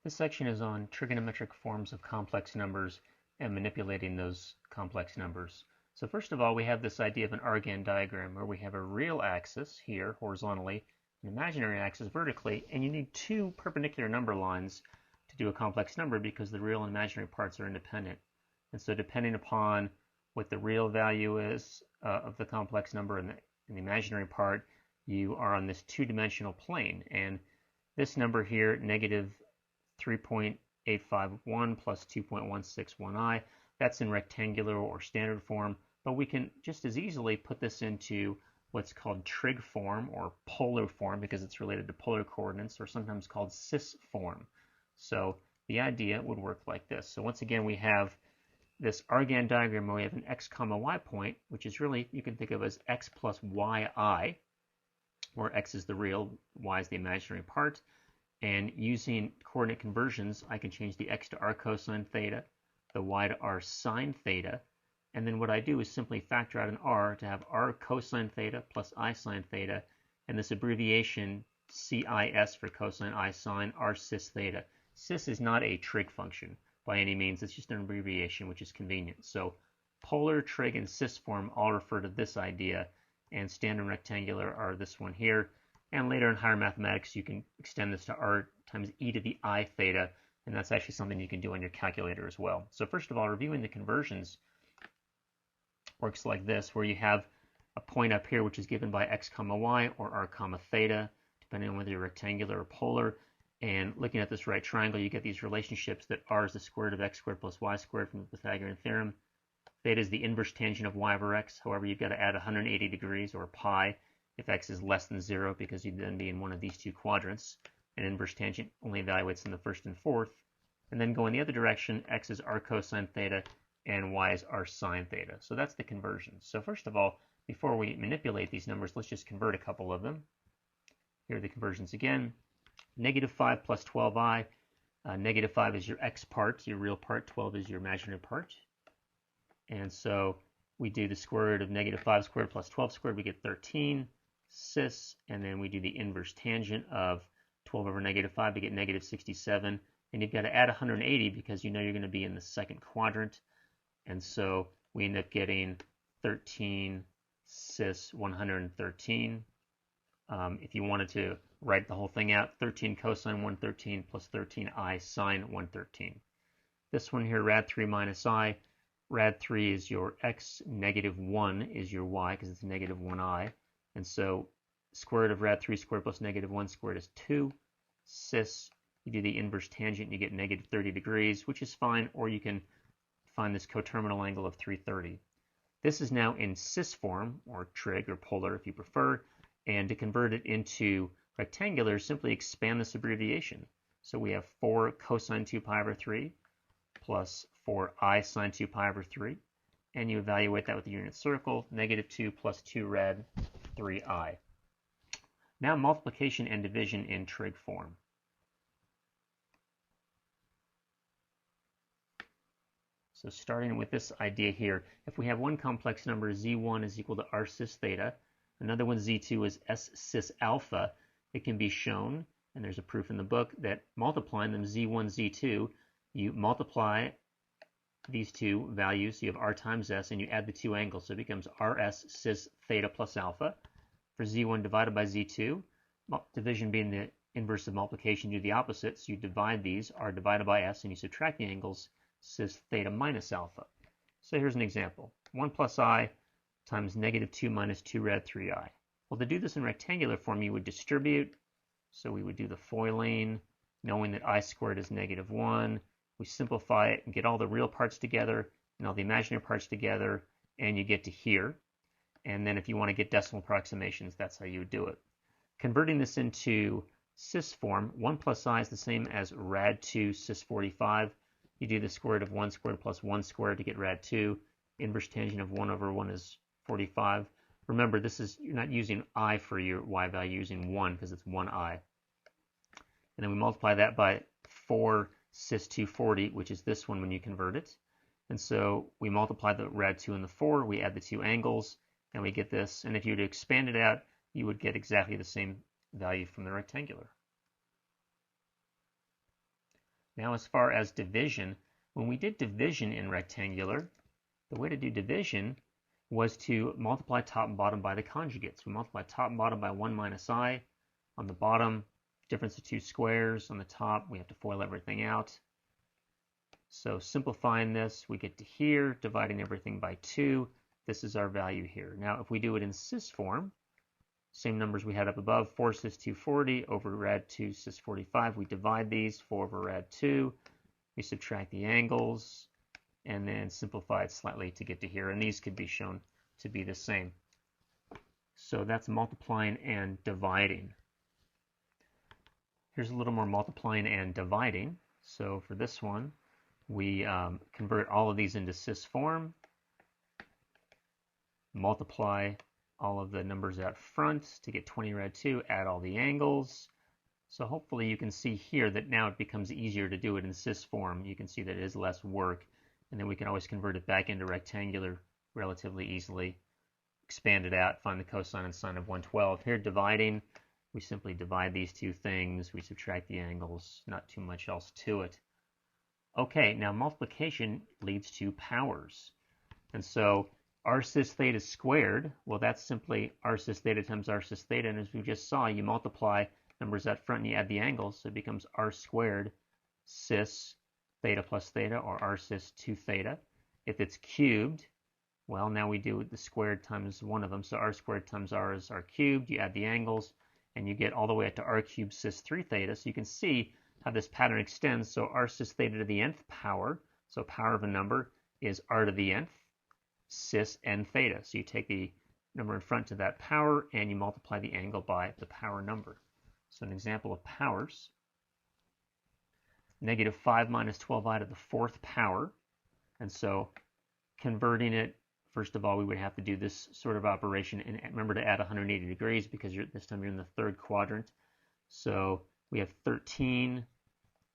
This section is on trigonometric forms of complex numbers and manipulating those complex numbers. So first of all, we have this idea of an Argand diagram where we have a real axis here horizontally, an imaginary axis vertically, and you need two perpendicular number lines to do a complex number because the real and imaginary parts are independent. And so depending upon what the real value is of the complex number and the imaginary part, you are on this two-dimensional plane. And this number here, negative 3.851 plus 2.161i, that's in rectangular or standard form, but we can just as easily put this into what's called trig form or polar form because it's related to polar coordinates, or sometimes called cis form. So the idea would work like this. So once again, we have this Argand diagram where we have an x comma y point, which is really, you can think of as x plus yi, where x is the real, y is the imaginary part. And using coordinate conversions, I can change the x to r cosine theta, the y to r sine theta, and then what I do is simply factor out an r to have r cosine theta plus I sine theta, and this abbreviation CIS for cosine I sine r cis theta. Cis is not a trig function by any means, it's just an abbreviation which is convenient. So polar, trig, and cis form all refer to this idea, and standard rectangular are this one here. And later in higher mathematics, you can extend this to r times e to the I theta, and that's actually something you can do on your calculator as well. So first of all, reviewing the conversions works like this, where you have a point up here which is given by x comma y or r comma theta, depending on whether you're rectangular or polar. And looking at this right triangle, you get these relationships that r is the square root of x squared plus y squared from the Pythagorean theorem. Theta is the inverse tangent of y over x. However, you've got to add 180 degrees, or pi, if x is less than 0, because you'd then be in one of these two quadrants. An inverse tangent only evaluates in the first and fourth. And then go in the other direction, x is r cosine theta, and y is r sine theta. So that's the conversions. So first of all, before we manipulate these numbers, let's just convert a couple of them. Here are the conversions again. Negative 5 plus 12i. Negative 5 is your x part, your real part. 12 is your imaginary part. And so we do the square root of negative 5 squared plus 12 squared. We get 13 cis. And then we do the inverse tangent of 12 over negative 5 to get negative 67. And you've got to add 180 because you know you're going to be in the second quadrant. And so we end up getting 13 cis 113. If you wanted to write the whole thing out, 13 cosine 113 plus 13i sine 113. This one here, rad 3 minus I. Rad 3 is your x, negative 1 is your y because it's negative 1i. And so square root of rad 3 squared plus negative 1 squared is 2. Cis, you do the inverse tangent and you get negative 30 degrees, which is fine, or you can find this coterminal angle of 330. This is now in cis form, or trig, or polar if you prefer, and to convert it into rectangular, simply expand this abbreviation. So we have 4 cosine 2 pi over 3 plus 4i sine 2 pi over 3, and you evaluate that with the unit circle, negative 2 plus 2 rad 3i. Now multiplication and division in trig form. So starting with this idea here, if we have one complex number, z1 is equal to r cis theta, another one, z2, is s cis alpha, it can be shown, and there's a proof in the book, that multiplying them, z1, z2, you multiply these two values, you have r times s, and you add the two angles, so it becomes rs cis theta plus alpha. For z1 divided by z2, division being the inverse of multiplication, you do the opposite, so you divide these, r divided by s, and you subtract the angles, cis theta minus alpha. So here's an example. 1 plus I times negative 2 minus 2 rad 3i. Well, to do this in rectangular form, you would distribute. So we would do the foiling, knowing that I squared is negative 1. We simplify it and get all the real parts together and all the imaginary parts together, and you get to here. And then if you want to get decimal approximations, that's how you would do it. Converting this into cis form, 1 plus I is the same as rad 2 cis 45. You do the square root of 1 squared plus 1 squared to get rad 2. Inverse tangent of 1 over 1 is 45. Remember, this is, you're not using I for your y value, you're using 1 because it's 1i. And then we multiply that by 4 cis 240, which is this one when you convert it. And so we multiply the rad 2 and the 4, we add the two angles, and we get this. And if you were to expand it out, you would get exactly the same value from the rectangular. Now as far as division, when we did division in rectangular, the way to do division was to multiply top and bottom by the conjugates. We multiply top and bottom by 1 minus I. On the bottom, difference of two squares. On the top, we have to FOIL everything out. So simplifying this, we get to here, dividing everything by 2. This is our value here. Now, if we do it in cis form, same numbers we had up above, 4 cis 240 over rad 2 cis 45. We divide these, 4 over rad 2. We subtract the angles, and then simplify it slightly to get to here. And these could be shown to be the same. So that's multiplying and dividing. Here's a little more multiplying and dividing. So for this one, we convert all of these into cis form, multiply all of the numbers out front to get 20 rad 2, add all the angles. So hopefully you can see here that now it becomes easier to do it in cis form. You can see that it is less work, and then we can always convert it back into rectangular relatively easily, expand it out, find the cosine and sine of 112. Here dividing, we simply divide these two things, we subtract the angles, not too much else to it. Okay, now multiplication leads to powers. And so r cis theta squared, well, that's simply r cis theta times r cis theta. And as we just saw, you multiply numbers up front and you add the angles, so it becomes r squared cis theta plus theta, or r cis 2 theta. If it's cubed, well, now we do the squared times one of them. So r squared times r is r cubed. You add the angles, and you get all the way up to r cubed cis 3 theta. So you can see how this pattern extends. So r cis theta to the nth power, so power of a number, is r to the nth cis n theta. So you take the number in front to that power, and you multiply the angle by the power number. So an example of powers, negative 5 minus 12i to the 4th power. And so converting it, first of all, we would have to do this sort of operation. And remember to add 180 degrees because this time you're in the third quadrant. So we have 13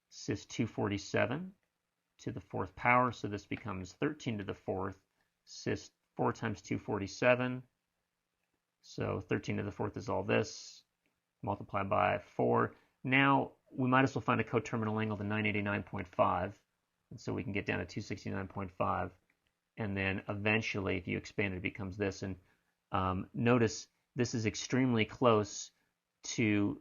cis 247 to the 4th power. So this becomes 13 to the 4th cis 4 times 247. So 13 to the 4th is all this. Multiply by 4. Now we might as well find a coterminal angle to 989.5. And so we can get down to 269.5. And then eventually, if you expand it, it becomes this. And notice this is extremely close to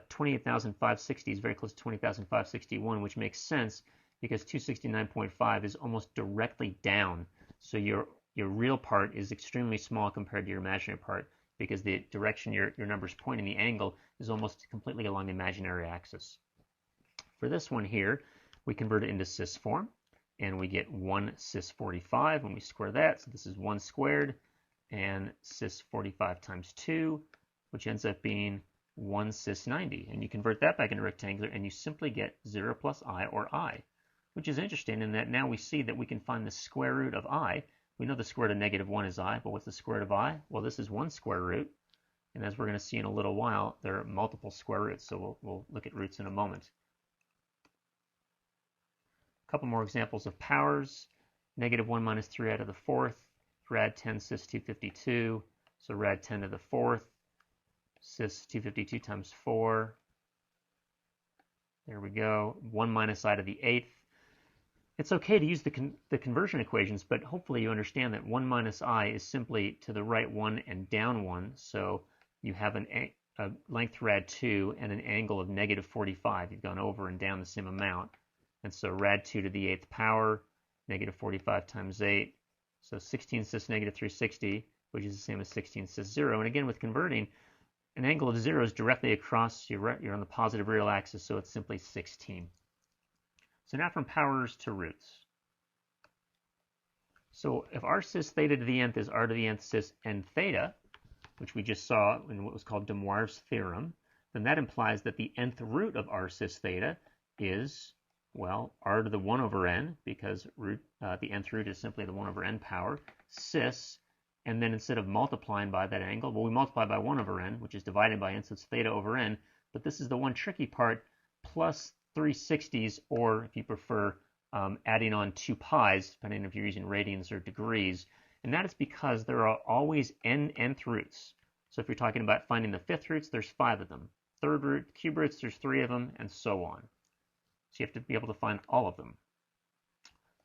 28,560. It's very close to 20,561, which makes sense because 269.5 is almost directly down. So your real part is extremely small compared to your imaginary part because the direction your number's pointing, the angle, is almost completely along the imaginary axis. For this one here, we convert it into cis form, and we get 1 cis 45 when we square that. So this is 1 squared, and cis 45 times 2, which ends up being 1 cis 90. And you convert that back into rectangular, and you simply get 0 plus I, or I, which is interesting in that now we see that we can find the square root of I. We know the square root of negative 1 is I, but what's the square root of I? Well, this is 1 square root. And as we're going to see in a little while, there are multiple square roots, so we'll look at roots in a moment. A couple more examples of powers. Negative 1 minus 3 to the 4th, rad 10 cis 252, so rad 10 to the 4th, cis 252 times 4. There we go. 1 minus I to the 8th. It's okay to use the conversion equations, but hopefully you understand that 1 minus I is simply to the right 1 and down 1, so you have a length rad 2 and an angle of negative 45. You've gone over and down the same amount. And so rad 2 to the 8th power, negative 45 times 8. So 16 cis negative 360, which is the same as 16 cis 0. And again, with converting, an angle of 0 is directly across, you're on the positive real axis, so it's simply 16. So now from powers to roots. So if r cis theta to the nth is r to the nth cis n theta, which we just saw in what was called de Moivre's theorem, then that implies that the nth root of r cis theta is, well, r to the 1 over n, because the nth root is simply the 1 over n power, cis, and then instead of multiplying by that angle, well, we multiply by 1 over n, which is divided by n, so it's theta over n, but this is the one tricky part, plus 360s, or if you prefer, adding on 2 pi's, depending if you're using radians or degrees, and that is because there are always nth roots. So if you're talking about finding the 5th roots, there's 5 of them. Third root, cube roots, there's 3 of them, and so on. So you have to be able to find all of them.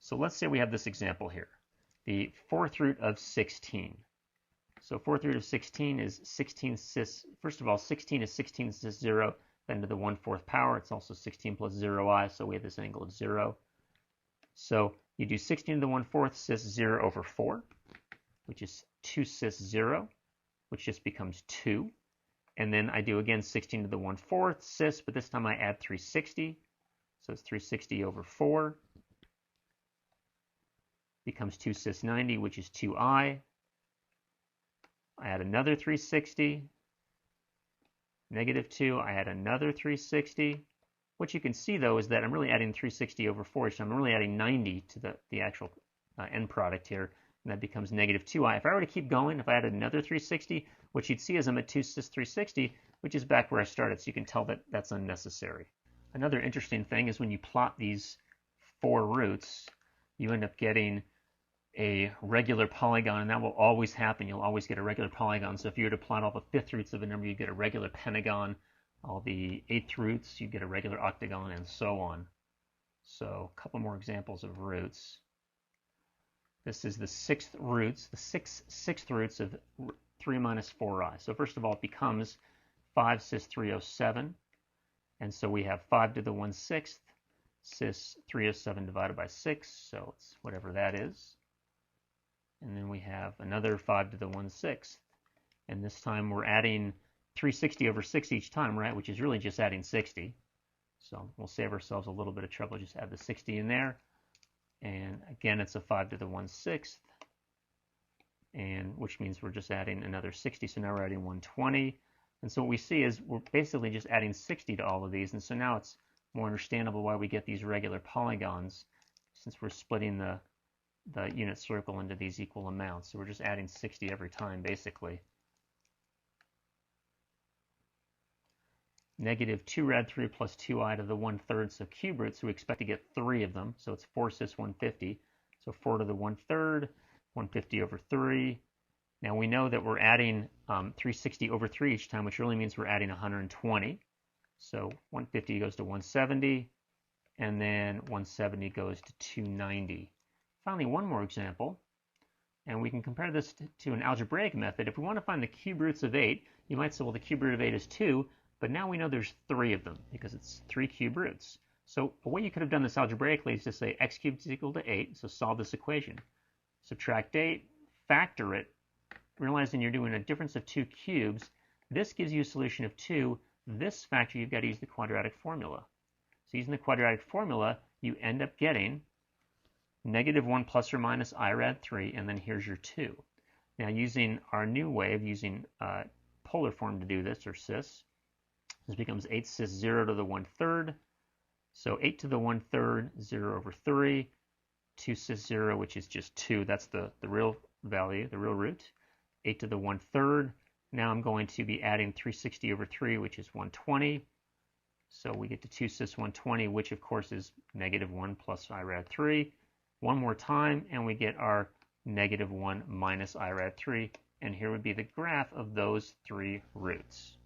So let's say we have this example here. The fourth root of 16. So fourth root of 16 is 16 cis. First of all, 16 is 16 cis 0, then to the 1/4 power. It's also 16 plus 0i, so we have this angle of 0. So you do 16 to the 1/4 cis 0 over 4, which is 2 cis 0, which just becomes 2. And then I do again 16 to the 1/4 cis, but this time I add 360. So it's 360 over 4. Becomes 2 cis 90, which is 2i. I add another 360. Negative 2, I add another 360. What you can see, though, is that I'm really adding 360 over 4, so I'm really adding 90 to the actual end product here, and that becomes negative 2i. If I were to keep going, if I added another 360, what you'd see is I'm at 2 cis 360, which is back where I started, so you can tell that that's unnecessary. Another interesting thing is when you plot these 4 roots, you end up getting a regular polygon, and that will always happen. You'll always get a regular polygon. So if you were to plot all the 5th roots of a number, you get a regular pentagon. All the 8th roots, you get a regular octagon, and so on. So a couple more examples of roots. This is the 6th roots, the sixth roots of 3 minus 4i. So first of all, it becomes 5 cis 307. And so we have 5 to the 1/6 cis 307 divided by 6. So it's whatever that is. And then we have another 5 to the 1/6. And this time we're adding 360 over 6 each time, right? Which is really just adding 60. So we'll save ourselves a little bit of trouble. Just add the 60 in there. And again, it's a 5 to the 1/6. And which means we're just adding another 60. So now we're adding 120. And so what we see is we're basically just adding 60 to all of these. And so now it's more understandable why we get these regular polygons, since we're splitting the unit circle into these equal amounts. So we're just adding 60 every time, basically. Negative 2 rad 3 plus 2i to the 1/3, so cube roots, so we expect to get 3 of them. So it's 4 cis 150. So 4 to the 1/3, 150 over 3. Now we know that we're adding 360 over 3 each time, which really means we're adding 120. So 150 goes to 170, and then 170 goes to 290. Finally, one more example, and we can compare this to an algebraic method. If we want to find the cube roots of 8, you might say, well, the cube root of 8 is 2, but now we know there's 3 of them because it's 3 cube roots. So a way you could have done this algebraically is to say x cubed is equal to 8, so solve this equation. Subtract 8, factor it, realizing you're doing a difference of 2 cubes. This gives you a solution of 2. This factor, you've got to use the quadratic formula. So using the quadratic formula, you end up getting negative 1 plus or minus I rad 3, and then here's your 2. Now using our new way of using polar form to do this, or cis, this becomes 8 cis 0 to the 1/3. So 8 to the 1/3, 0 over 3. 2 cis 0, which is just 2. That's the real value, the real root. 8 to the 1/3. Now I'm going to be adding 360 over 3, which is 120. So we get to 2 cis 120, which of course is negative 1 plus I rad 3. One more time, and we get our negative 1 minus I rad 3. And here would be the graph of those 3 roots.